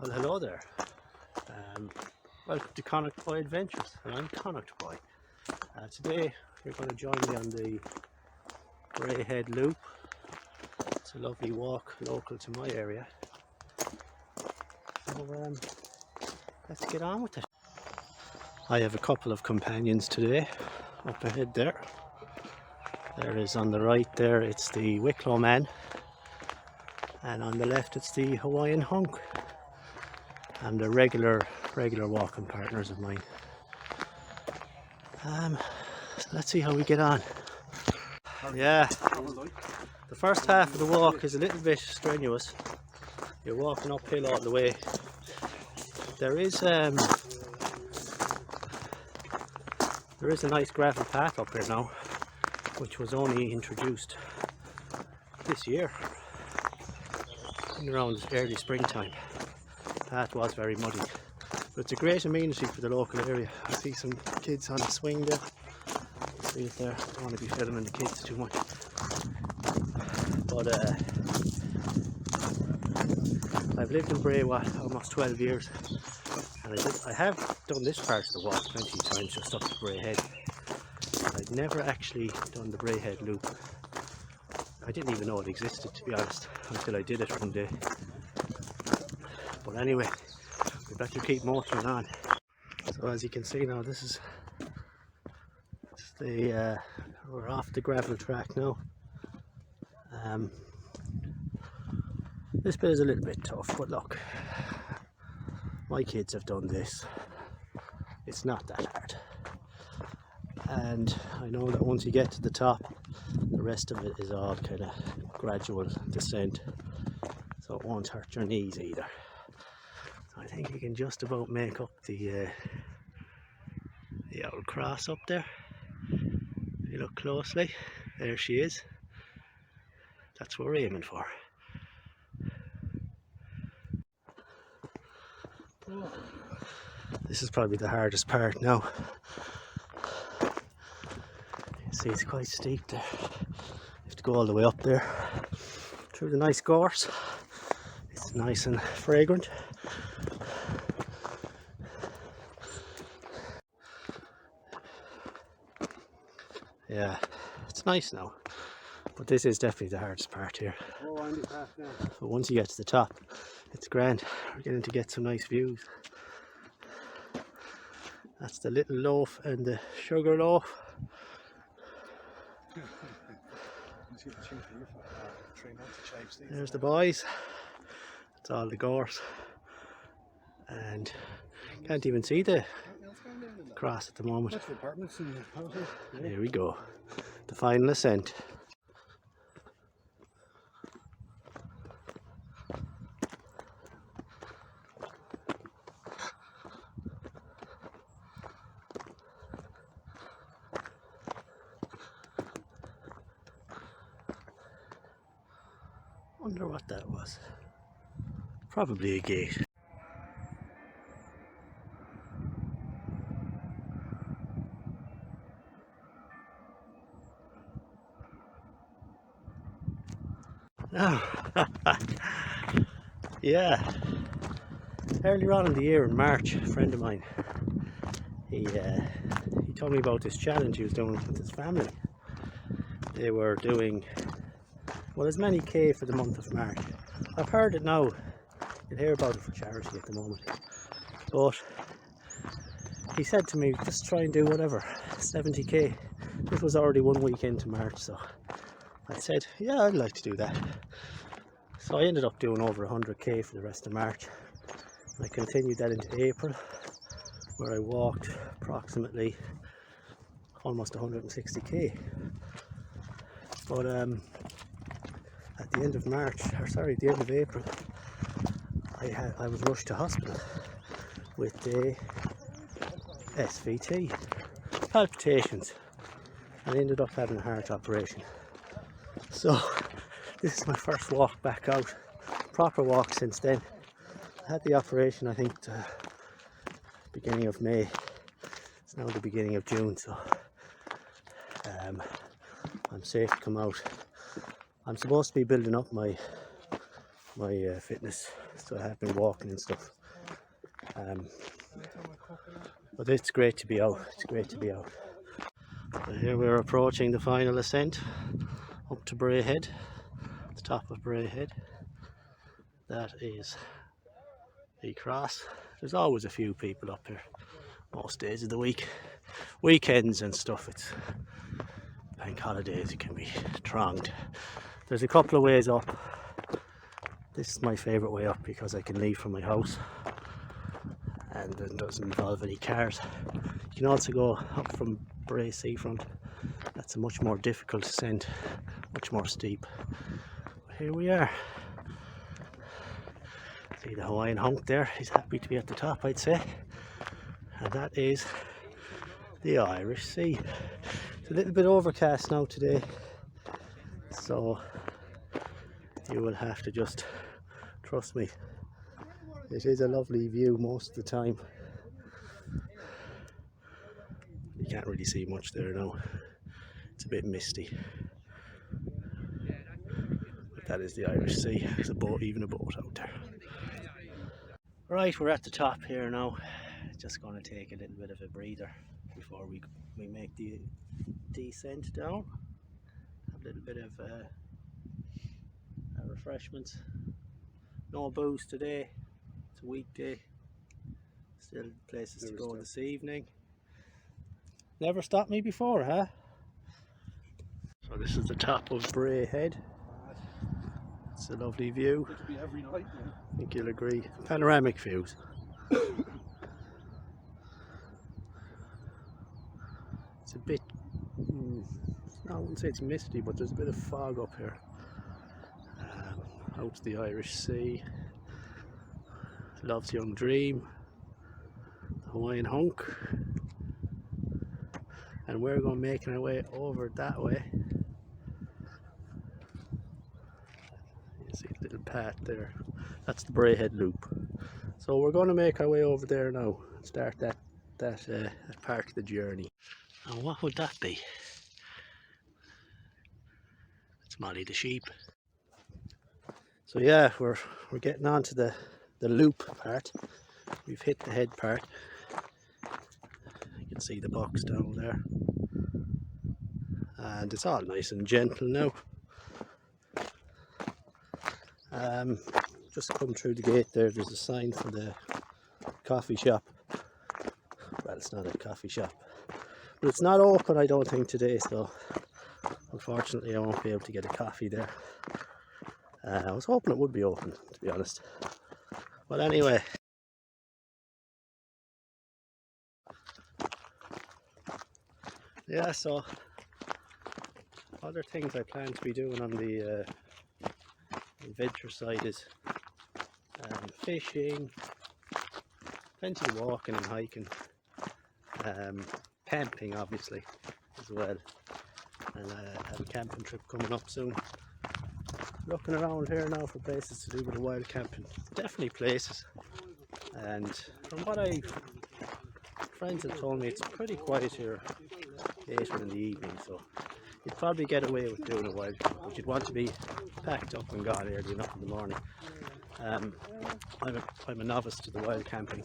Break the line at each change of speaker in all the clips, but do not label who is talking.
Well, hello there. Welcome to Connacht Boy Adventures, and I'm Connacht Boy. Today you're going to join me on the Bray Head Loop. It's a lovely walk local to my area. So let's get on with it. I have a couple of companions today up ahead there. There is on the right there, it's the Wicklow man, and on the left it's the Hawaiian hunk. And they're regular walking partners of mine. So let's see how we get on. Yeah, the first half of the walk is a little bit strenuous. You're walking uphill all the way. There is a nice gravel path up here now, which was only introduced this year, in around early springtime. The path was very muddy, but it's a great amenity for the local area. I see some kids on the swing there. See it there. I don't want to be filming the kids too much, but I've lived in Bray almost 12 years, and I have done this part of the walk plenty of times, just up to Bray Head. I've never actually done the Bray Head Loop. I didn't even know it existed, to be honest, until I did it one day. But anyway, we better keep motoring on. So as you can see now, this is the we're off the gravel track now. This bit is a little bit tough, but look, my kids have done this. It's not that hard, and I know that once you get to the top, the rest of it is all kind of gradual descent, so it won't hurt your knees either. So I think you can just about make up the old cross up there. If you look closely, there she is. That's what we're aiming for. This is probably the hardest part now. You can see it's quite steep there. You have to go all the way up there through the nice gorse. It's nice and fragrant. Yeah, it's nice now, but this is definitely the hardest part here. But once you get to the top, it's grand. We're getting to get some nice views. That's the little loaf and the sugar loaf. There's the boys. It's all the gorse, and can't even see the cross at the moment. Here we go, the final ascent. Wonder what that was. Probably a gate. Oh. Yeah, earlier on in the year in March, a friend of mine, he told me about this challenge he was doing with his family. They were doing, well, as many K for the month of March. I've heard it now. You'll hear about it for charity at the moment. But he said to me, just try and do whatever, 70K. This was already 1 week into March, so I said, yeah, I'd like to do that. So I ended up doing over 100K for the rest of March. I continued that into April, where I walked approximately almost 160K. But at the end of March, or sorry, at the end of April, I was rushed to hospital with the SVT, palpitations, and I ended up having a heart operation. So this is my first walk back out, proper walk since then. I had the operation, I think, the beginning of May. It's now the beginning of June, so I'm safe to come out. I'm supposed to be building up my fitness so I have been walking and stuff. But it's great to be out. It's great to be out. So here we're approaching the final ascent up to Bray Head, the top of Bray Head. That is the cross. There's always a few people up here most days of the week. Weekends and stuff, it's bank holidays, it can be thronged. There's a couple of ways up. This is my favourite way up because I can leave from my house and it doesn't involve any cars. You can also go up from Bray Seafront. That's a much more difficult ascent, much more steep. But here we are. See the Hawaiian hunk there, he's happy to be at the top, I'd say. And that is the Irish Sea. It's a little bit overcast now today, so you will have to just trust me. It is a lovely view most of the time. You can't really see much there now. It's a bit misty. But that is the Irish Sea. There's a boat, even a boat out there. Right, we're at the top here now. Just going to take a little bit of a breather before we make the descent down. Have a little bit of refreshments. No booze today. It's a weekday. Still places to go this evening. Never stopped me before, huh? So this is the top of Bray Head. It's a lovely view.
It could be every night, yeah.
I think you'll agree. Panoramic views. It's a bit, I wouldn't say it's misty, but there's a bit of fog up here. Out to the Irish Sea. Love's Young Dream. The Hawaiian hunk. And we're going making our way over that way. You see the little path there. That's the Bray Head Loop. So we're going to make our way over there now and start that part of the journey. And what would that be? It's Molly the sheep. So yeah, we're getting on to the loop part. We've hit the head part. You can see the box down there. And it's all nice and gentle now. Just come through the gate there, there's a sign for the coffee shop. Well, it's not a coffee shop, but it's not open I don't think today, so unfortunately I won't be able to get a coffee there. I was hoping it would be open, to be honest. But anyway, yeah, so other things I plan to be doing on the adventure side is fishing, plenty of walking and hiking, camping obviously as well, and I have a camping trip coming up soon. Looking around here now for places to do with the wild camping. Definitely places, and from what friends have told me, it's pretty quiet here later in the evening, so you'd probably get away with doing a wild camp, but you'd want to be packed up and gone early enough in the morning. I'm a novice to the wild camping.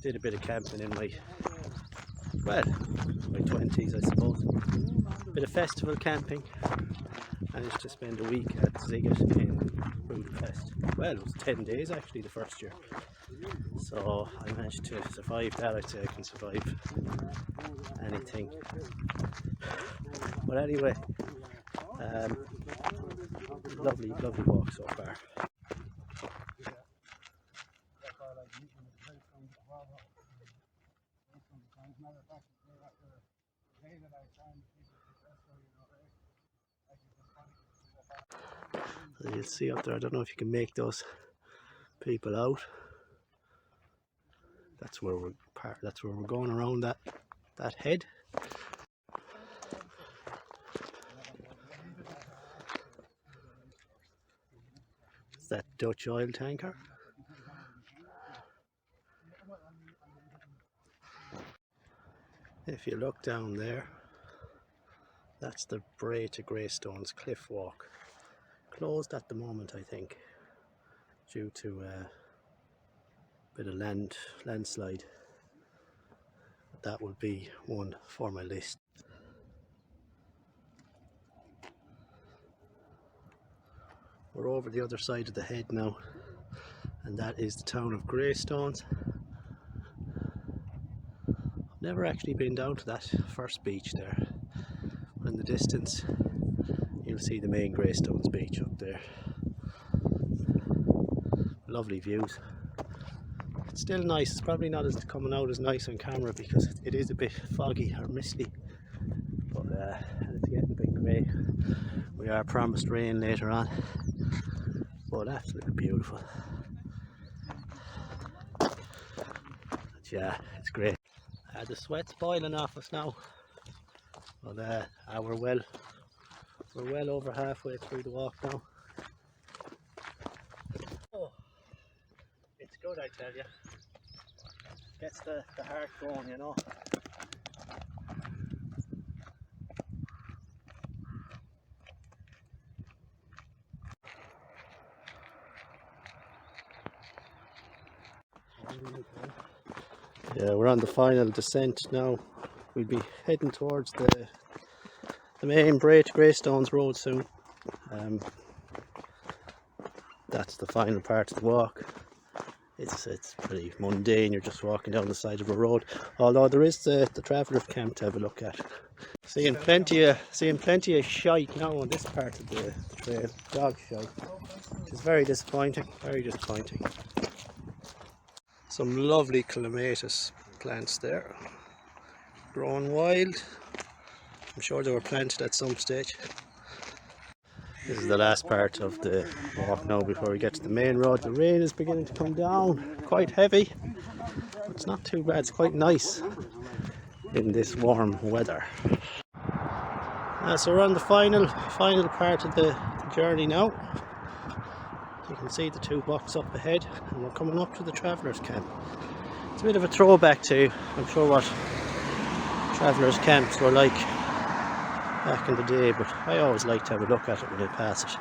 Did a bit of camping in my 20s, I suppose. Bit of festival camping. Managed to spend a week at Ziggett in Budapest. Well, it was 10 days actually the first year. So I managed to survive that. I'd say I can survive anything. But anyway, lovely walk so far. You see up there, I don't know if you can make those people out. That's where we're going around that head. It's that Dutch oil tanker. If you look down there, That's the Bray to Greystones cliff walk. Closed at the moment, I think. due to a bit of landslide. That would be one for my list. We're over the other side of the head now, and that is the town of Greystones. I've never actually been down to that first beach there. But in the distance you'll see the main Greystones beach up there. Lovely views. It's still nice. It's probably not as coming out as nice on camera because it is a bit foggy or misty, but and it's getting a bit grey. We are promised rain later on, but absolutely beautiful. But yeah, it's great. The sweat's boiling off us now, but we're well over halfway through the walk now. Oh, it's good, I tell you. Gets the heart going, you know. Yeah, we're on the final descent now. We'll be heading towards the main Bray to Greystones road soon. That's the final part of the walk. It's pretty mundane. You're just walking down the side of a road. Although there is the travellers' camp to have a look at. Seeing plenty of shite now on this part of the trail. Dog shite. Which is very disappointing. Very disappointing. Some lovely clematis plants there, growing wild. I'm sure they were planted at some stage. This is the last part of the walk now before we get to the main road. The rain is beginning to come down, quite heavy. It's not too bad, it's quite nice in this warm weather. So we're on the final part of the journey now. You can see the two bucks up ahead, and we're coming up to the travellers' camp. It's a bit of a throwback to, I'm sure, what travellers' camps were like back in the day, but I always like to have a look at it when I pass it.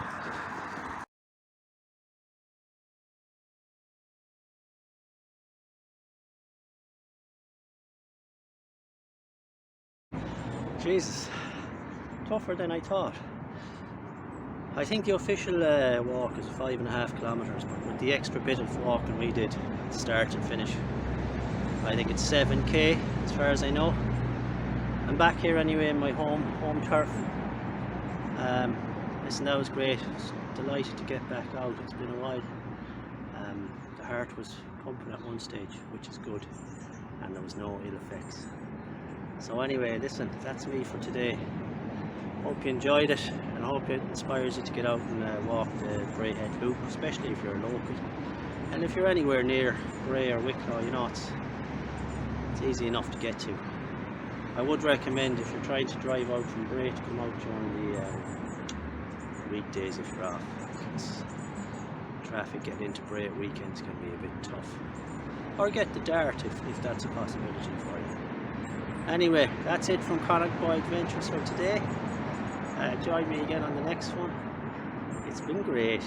Jesus, tougher than I thought. I think the official walk is 5.5 kilometres, but with the extra bit of walking we did start and finish, I think it's 7k as far as I know. I'm back here anyway in my home turf. Listen, that was great. I was delighted to get back out. It's been a while. The heart was pumping at one stage, which is good, and there was no ill effects. So anyway, listen, that's me for today. Hope you enjoyed it, and I hope it inspires you to get out and walk the Bray Head Loop, especially if you're local. And if you're anywhere near Bray or Wicklow, you know, it's easy enough to get to. I would recommend, if you're trying to drive out from Bray, to come out during the weekdays if you're off, because traffic getting into Bray at weekends can be a bit tough. Or get the Dart if that's a possibility for you. Anyway, that's it from Connacht Boy Adventures for today. Join me again on the next one. It's been great.